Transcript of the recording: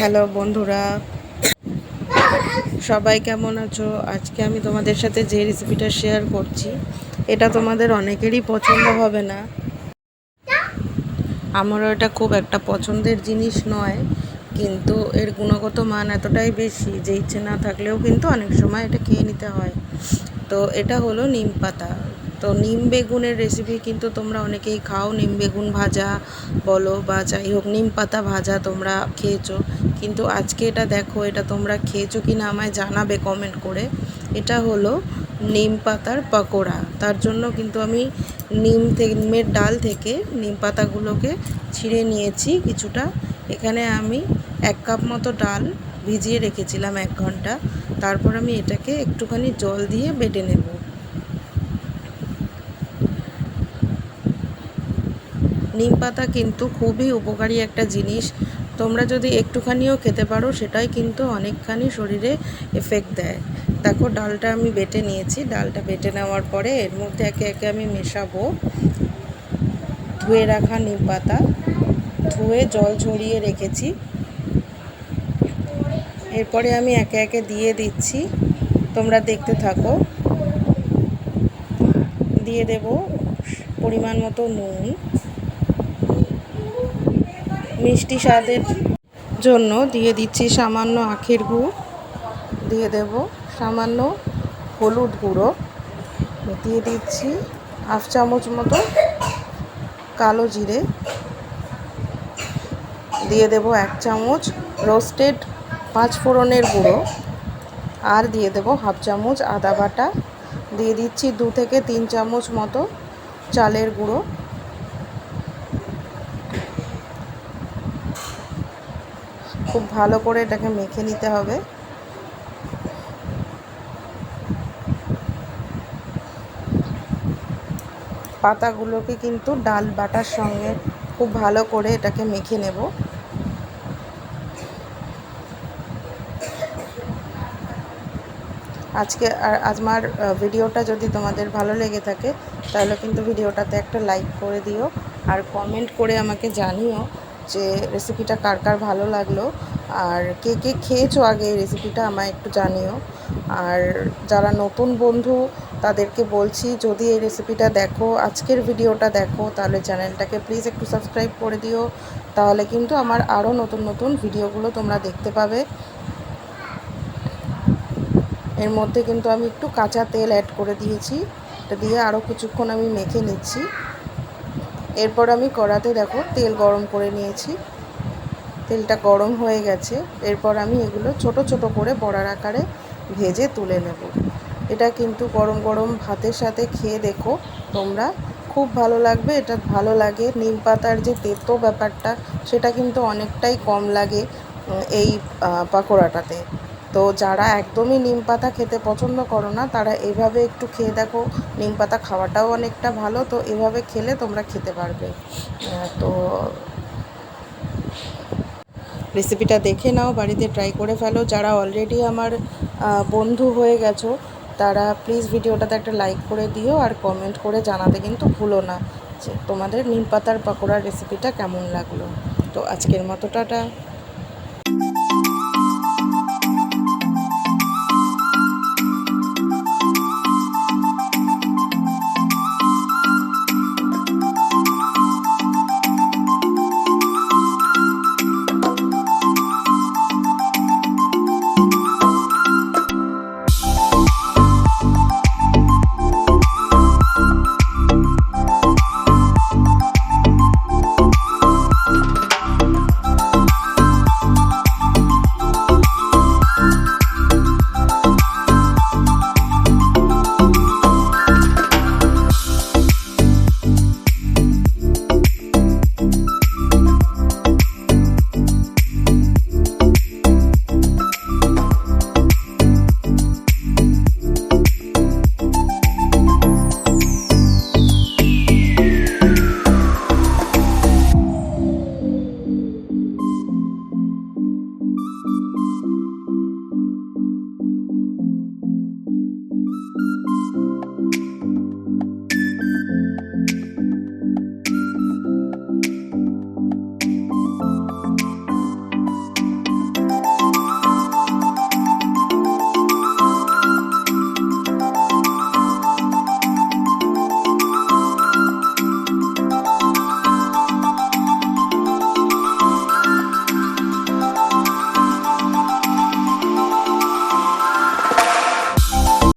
Hello বন্ধুরা, সবাই কেমন আছো? আজকে আমি তোমাদের সাথে যে রেসিপিটা শেয়ার করছি, এটা তোমাদের অনেকেরই পছন্দ হবে না। আমারও এটা খুব একটা পছন্দের জিনিস নয়, কিন্তু এর গুণগত মান এতটাই বেশি যে ইচ্ছে না থাকলেও কিন্তু অনেক সময় এটা খেয়ে নিতে হয়। তো এটা হলো নিম পাতা। তো নিম বেগুনের রেসিপি কিন্তু তোমরা অনেকেই খাও, নিম বেগুন ভাজা বলো বা যাই হোক, নিম পাতা ভাজা তোমরা খেয়েছো, কিন্তু আজকে এটা দেখো, এটা তোমরা খেয়েছো কি না আমায় জানাবে কমেন্ট করে। এটা হলো নিম পাতার পকোড়া। তার জন্য কিন্তু আমি নিমের ডাল থেকে নিম পাতাগুলোকে ছিঁড়ে নিয়েছি কিছুটা। এখানে আমি 1 কাপ মতো ডাল ভিজিয়ে রেখেছিলাম 1 ঘন্টা। তারপর আমি এটাকে একটুখানি জল দিয়ে বেটে নেব। নিম পাতা কিন্তু খুবই উপকারী একটা জিনিস। তোমরা যদি একটুখানিও খেতে পারো, সেটাই কিন্তু অনেকখানি শরীরে এফেক্ট দেয়। দেখো, ডালটা আমি বেটে নিয়েছি। ডালটা বেটে নেওয়ার পরে এর মধ্যে একে একে আমি মেশাবো ধুয়ে রাখা নিম পাতা। ধুয়ে জল ঝরিয়ে রেখেছি। এরপরে আমি একে একে দিয়ে দিচ্ছি, তোমরা দেখতে থাকো। দিয়ে দেব পরিমাণ মতো নুন। মিষ্টি স্বাদের জন্য দিয়ে দিচ্ছি সামান্য আখের গুড়। দিয়ে দেব সামান্য হলুদ গুঁড়ো। দিয়ে দিচ্ছি 1/2 চামচ মতো কালো জিরে। দিয়ে দেব 1 চামচ রোস্টেড 5 ফোড়নের গুঁড়ো। আর দিয়ে দেব 1/2 চামচ আদা বাটা। দিয়ে দিচ্ছি 2 থেকে 3 চামচ মতো চালের গুঁড়ো। খুব ভালো করে এটাকে মেখে নিতে হবে। পাতাগুলোকে কিন্তু ডাল বাটার সঙ্গে খুব ভালো করে এটাকে মেখে নেব। আমার ভিডিওটা যদি তোমাদের ভালো লেগে থাকে, তাহলে কিন্তু ভিডিওটাতে একটা লাইক করে দিও। আর কমেন্ট করে আমাকে জানিও যে রেসিপিটা কার কার ভালো লাগলো, আর কে কে খেয়েছো আগে এই রেসিপিটা আমায় একটু জানিও। আর যারা নতুন বন্ধু, তাদেরকে বলছি, যদি এই রেসিপিটা দেখো, আজকের ভিডিওটা দেখো, তাহলে চ্যানেলটাকে প্লিজ একটু সাবস্ক্রাইব করে দিও। তাহলে কিন্তু আমার আরও নতুন নতুন ভিডিওগুলো তোমরা দেখতে পাবে। এর মধ্যে কিন্তু আমি একটু কাঁচা তেল অ্যাড করে দিয়েছি। এটা দিয়ে আরও কিছুক্ষণ আমি মেখে নিচ্ছি। এরপর আমি কড়াতে দেখো তেল গরম করে নিয়েছি। তেলটা গরম হয়ে গেছে। এরপর আমি এগুলো ছোট ছোট করে বড়ার আকারে ভেজে তুলে নেব। এটা কিন্তু গরম গরম ভাতের সাথে খেয়ে দেখো তোমরা, খুব ভালো লাগবে। এটা ভালো লাগে, নিম পাতার যে তেতো ব্যাপারটা, সেটা কিন্তু অনেকটাই কম লাগে এই পাকোড়াটাতে। তো যারা একদমই নিম পাতা খেতে পছন্দ করো না, তারা এইভাবে একটু খেয়ে দেখো। নিম পাতা খাওয়াটাও অনেকটা ভালো, তো এভাবে খেলে তোমরা খেতে পারবে। তো রেসিপিটা দেখে নাও, বাড়িতে ট্রাই করে ফেলো। যারা অলরেডি আমার বন্ধু হয়ে গেছো, তারা প্লিজ ভিডিওটাতে একটা লাইক করে দিও, আর কমেন্ট করে জানাতে কিন্তু ভুলো না যে তোমাদের নিম পাতার পকোড়ার রেসিপিটা কেমন লাগলো। তো আজকের মতো টাটা।